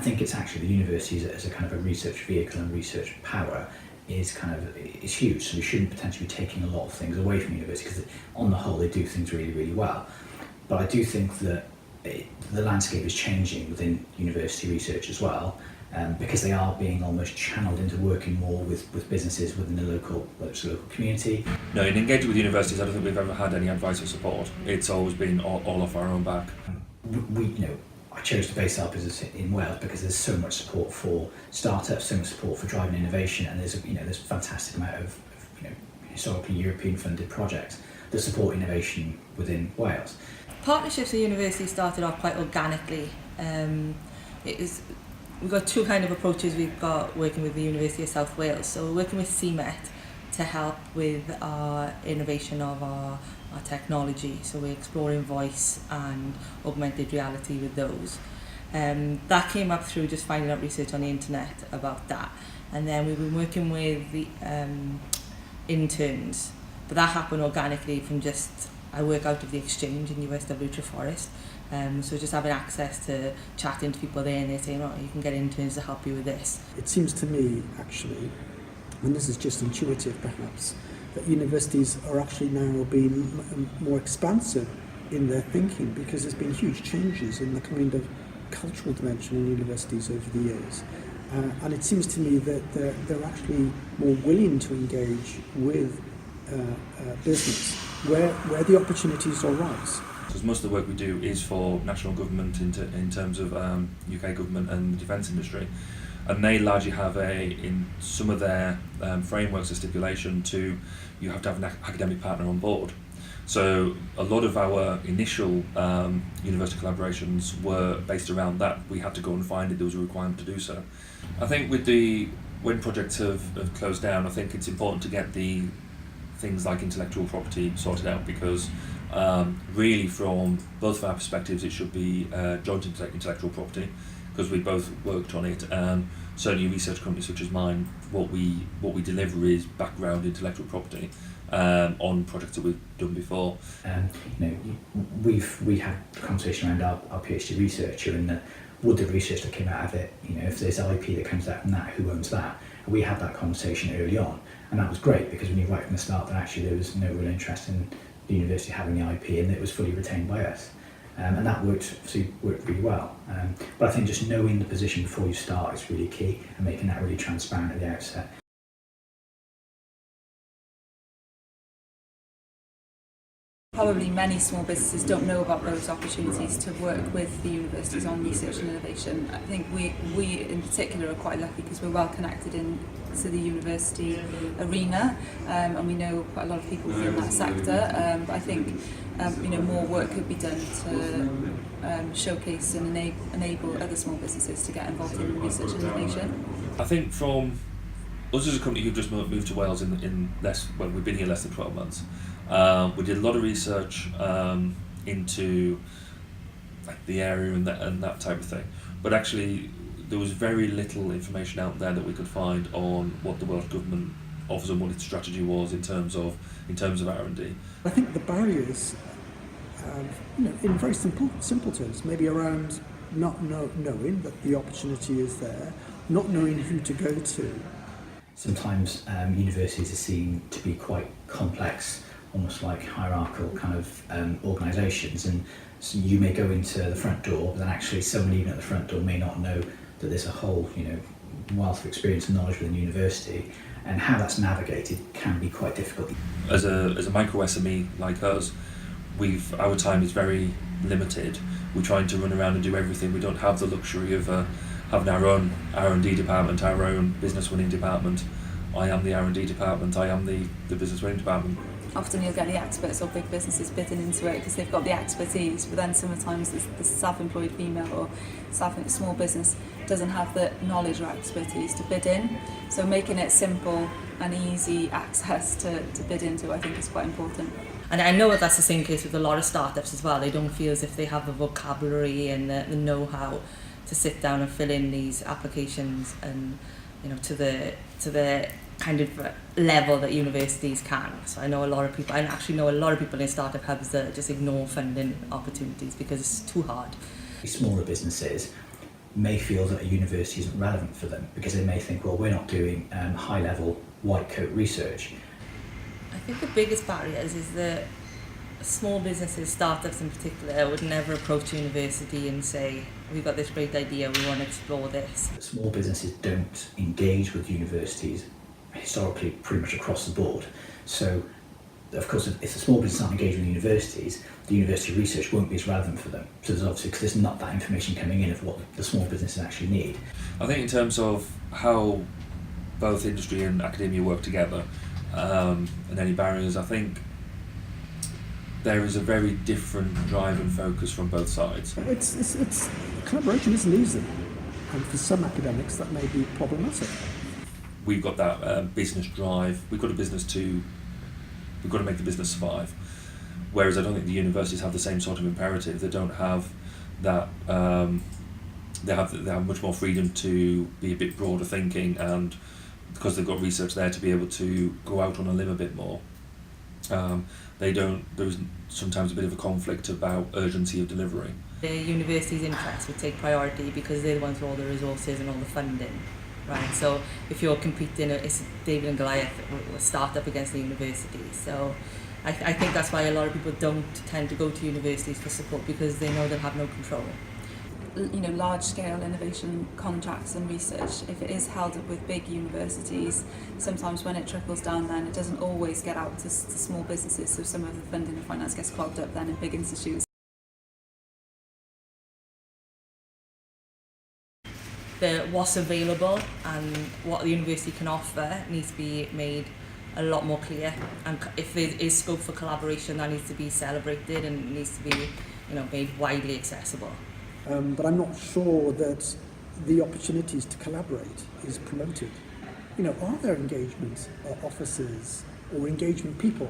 think it's actually the universities as a kind of a research vehicle and research power is huge. So we shouldn't potentially be taking a lot of things away from universities, because on the whole they do things really, really well. But I do think that the landscape is changing within university research as well, because they are being almost channeled into working more with businesses within the local, whether it's the local community. No, in engaging with universities, I don't think we've ever had any advice or support. It's always been all off our own back. I chose to base our business in Wales because there's so much support for startups, so much support for driving innovation, and there's a fantastic amount of historically European funded projects that support innovation within Wales. Partnerships with universities started off quite organically. We've got two kind of approaches. We've got working with the University of South Wales, so we're working with Senedd to help with our innovation of our technology. So we're exploring voice and augmented reality with those. That came up through just finding out research on the internet about that. And then we've been working with the interns, but that happened organically from I work out of the exchange in USW Treforest. So just having access to chatting to people there, and they're saying, you can get interns to help you with this. It seems to me, actually, and this is just intuitive perhaps, that universities are actually now being more expansive in their thinking, because there's been huge changes in the kind of cultural dimension in universities over the years. And it seems to me that they're actually more willing to engage with business where the opportunities arise. Because most of the work we do is for national government in terms of UK government and the defence industry. And they largely have in some of their frameworks a stipulation you have to have an academic partner on board. So a lot of our initial university collaborations were based around that. We had to go and find it, there was a requirement to do so. I think when projects have closed down, I think it's important to get the things like intellectual property sorted out, because really from both of our perspectives it should be joint intellectual property, because we both worked on it, and certainly research companies such as mine, what we deliver is background intellectual property on projects that we've done before. We had a conversation around our PhD researcher, and would the research that came out of it, if there's IP that comes out from that, who owns that? And we had that conversation early on, and that was great, because we knew right from the start that actually there was no real interest in the university having the IP, and it was fully retained by us. And that worked really well. But I think just knowing the position before you start is really key, and making that really transparent at the outset. Probably many small businesses don't know about those opportunities to work with the universities on research and innovation. I think we in particular are quite lucky because we're well connected into the university arena, and we know quite a lot of people within that sector. But I think more work could be done to showcase and enable other small businesses to get involved in research and innovation. I think from us as a company who've just moved to Wales we've been here less than 12 months. We did a lot of research into the area and that type of thing, but actually there was very little information out there that we could find on what the Welsh Government offers and what its strategy was in terms of R&D. I think the barriers, in very simple terms, maybe around not knowing that the opportunity is there, not knowing who to go to. Sometimes universities are seen to be quite complex, almost like hierarchical kind of organisations, and so you may go into the front door, but then actually someone even at the front door may not know that there's a whole wealth of experience and knowledge within the university, and how that's navigated can be quite difficult. As a micro SME like us, our time is very limited. We're trying to run around and do everything. We don't have the luxury of having our own R&D department, our own business winning department. I am the R&D department, I am the business winning department. Often you'll get the experts or big businesses bidding into it because they've got the expertise, but then sometimes the self-employed female or small business doesn't have the knowledge or expertise to bid in. So making it simple and easy access to bid into, I think, is quite important. And I know that that's the same case with a lot of startups as well. They don't feel as if they have the vocabulary and the know-how to sit down and fill in these applications and to the kind of level that universities can. So I know a lot of people, I actually know a lot of people in startup hubs that just ignore funding opportunities because it's too hard. Smaller businesses may feel that a university isn't relevant for them because they may think, well, we're not doing high-level white coat research. I think the biggest barriers is that small businesses, startups in particular, would never approach a university and say, we've got this great idea, we want to explore this. Small businesses don't engage with universities historically pretty much across the board. So, of course, if the small business aren't engaged with universities, the university research won't be as relevant for them. So there's obviously, because there's not that information coming in of what the small businesses actually need. I think in terms of how both industry and academia work together, and any barriers, I think there is a very different drive and focus from both sides. It's collaboration isn't easy, and for some academics that may be problematic. We've got that business drive. We've got to make the business survive. Whereas I don't think the universities have the same sort of imperative. They don't have that. They have much more freedom to be a bit broader thinking, and because they've got research there to be able to go out on a limb a bit more. They don't. There is sometimes a bit of a conflict about urgency of delivery. The university's interests would take priority because they're the ones with all the resources and all the funding, right? So if you're competing, it's David and Goliath, a startup against the university. So I think that's why a lot of people don't tend to go to universities for support, because they know they'll have no control. Large-scale innovation contracts and research, if it is held up with big universities, sometimes when it trickles down then it doesn't always get out to small businesses, so some of the funding and finance gets clogged up then in big institutes. What's available and what the university can offer needs to be made a lot more clear, and if there is scope for collaboration, that needs to be celebrated and needs to be made widely accessible. But I'm not sure that the opportunities to collaborate is promoted. Are there engagement offices or engagement people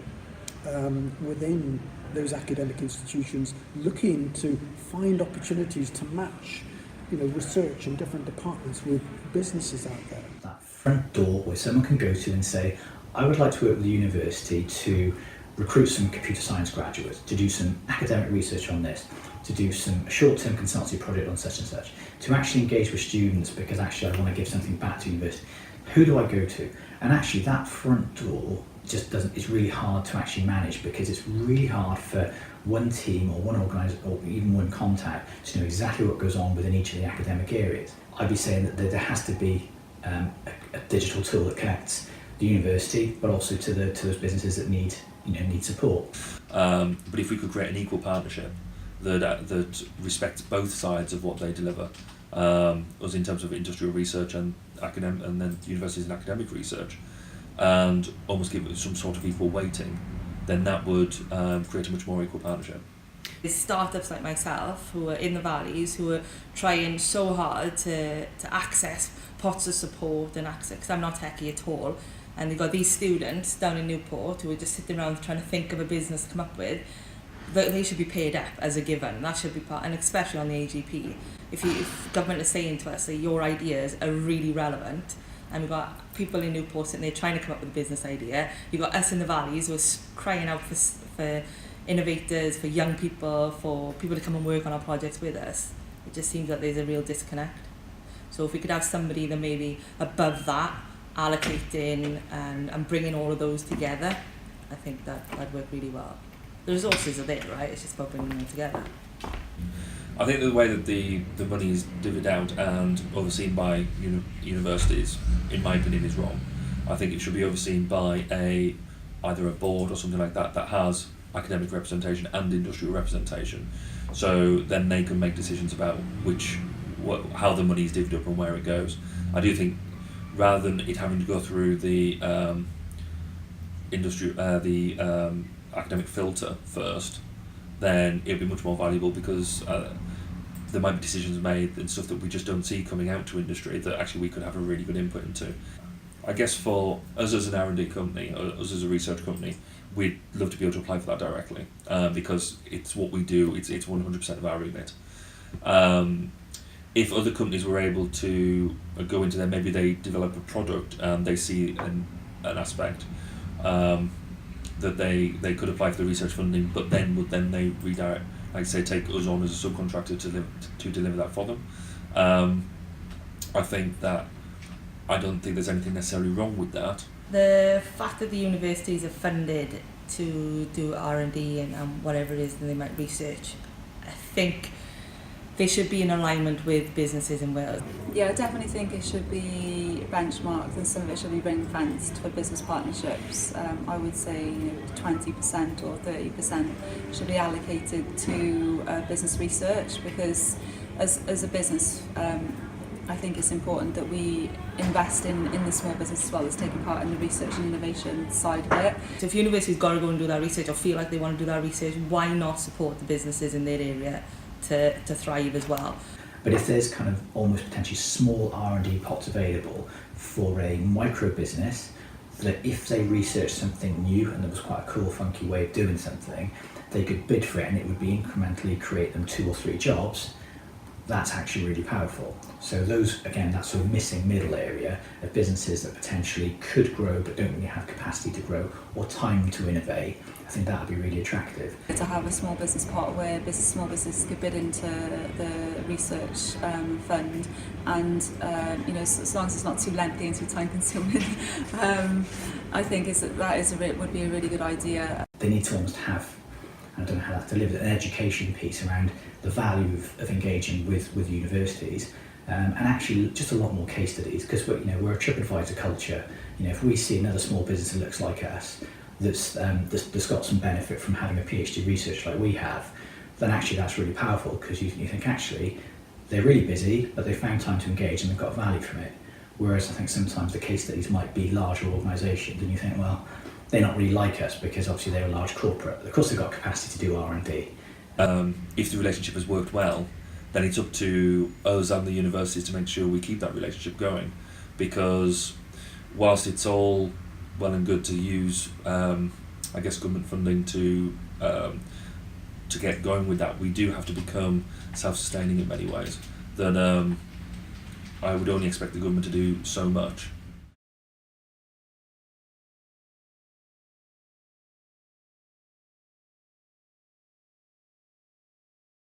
within those academic institutions looking to find opportunities to match research in different departments with businesses out there? That front door where someone can go to and say, I would like to work with the university to recruit some computer science graduates, to do some academic research on this, to do some short-term consultancy project on such and such, to actually engage with students because actually I want to give something back to university. Who do I go to? And actually that front door it's really hard to actually manage, because it's really hard for one team or one organiser or even one contact to know exactly what goes on within each of the academic areas. I'd be saying that there has to be a digital tool that connects the university but also to those businesses that need support. But if we could create an equal partnership that respects both sides of what they deliver, us in terms of industrial research and academic, and then universities and academic research, and almost give it some sort of equal weighting, then that would create a much more equal partnership. There's startups like myself who are in the valleys who are trying so hard to access pots of support and access, because I'm not techie at all, and they've got these students down in Newport who are just sitting around trying to think of a business to come up with. They should be paid up as a given. That should be part, and especially on the AGP. If government is saying to us that your ideas are really relevant, and we've got people in Newport sitting there trying to come up with a business idea, you've got us in the valleys who are crying out for innovators, for young people, for people to come and work on our projects with us. It just seems that there's a real disconnect. So if we could have somebody that maybe above that, allocating and bringing all of those together, I think that'd work really well. The resources are there, right? It's just about bringing them together. I think the way that the money is divvied out and overseen by universities, in my opinion, is wrong. I think it should be overseen by either a board or something like that has academic representation and industrial representation. So then they can make decisions about how the money is divvied up and where it goes. I do think rather than it having to go through the academic filter first, then it would be much more valuable, because there might be decisions made and stuff that we just don't see coming out to industry that actually we could have a really good input into. I guess for us as an R&D company, or us as a research company, we'd love to be able to apply for that directly, because it's what we do, it's 100% of our remit. If other companies were able to go into there, maybe they develop a product and they see an aspect that they could apply for the research funding, but then would they redirect, like say, take us on as a subcontractor to deliver that for them. I think that I don't think there's anything necessarily wrong with that. The fact that the universities are funded to do R&D and whatever it is that they might research, I think they should be in alignment with businesses in Wales. Yeah, I definitely think it should be benchmarked and some of it should be ring-fenced for business partnerships. I would say 20% or 30% should be allocated to business research, because as a business, I think it's important that we invest in the small business as well as taking part in the research and innovation side of it. So if universities got to go and do that research or feel like they want to do that research, why not support the businesses in their area to thrive as well? But if there's kind of almost potentially small R&D pots available for a micro business, that if they researched something new and there was quite a cool, funky way of doing something, they could bid for it and it would be incrementally create them 2 or 3 jobs, that's actually really powerful. So those, again, that sort of missing middle area of businesses that potentially could grow but don't really have capacity to grow or time to innovate, I think that would be really attractive. To have a small business pot where small businesses could bid into the research fund, and as long as it's not too lengthy and too time consuming, I think would be a really good idea. They need to almost have, I don't know how to deliver, an education piece around the value of engaging with universities, and actually just a lot more case studies, because we're a TripAdvisor culture. If we see another small business that looks like us, that's got some benefit from having a PhD research like we have, then actually that's really powerful, because you think actually they're really busy but they found time to engage and they've got value from it. Whereas I think sometimes the case studies might be larger organisations and you think, well, they're not really like us because obviously they're a large corporate. Of course they've got capacity to do R&D. If the relationship has worked well, then it's up to us and the universities to make sure we keep that relationship going, because whilst it's all well and good to use government funding to get going with that, we do have to become self-sustaining in many ways. Then I would only expect the government to do so much.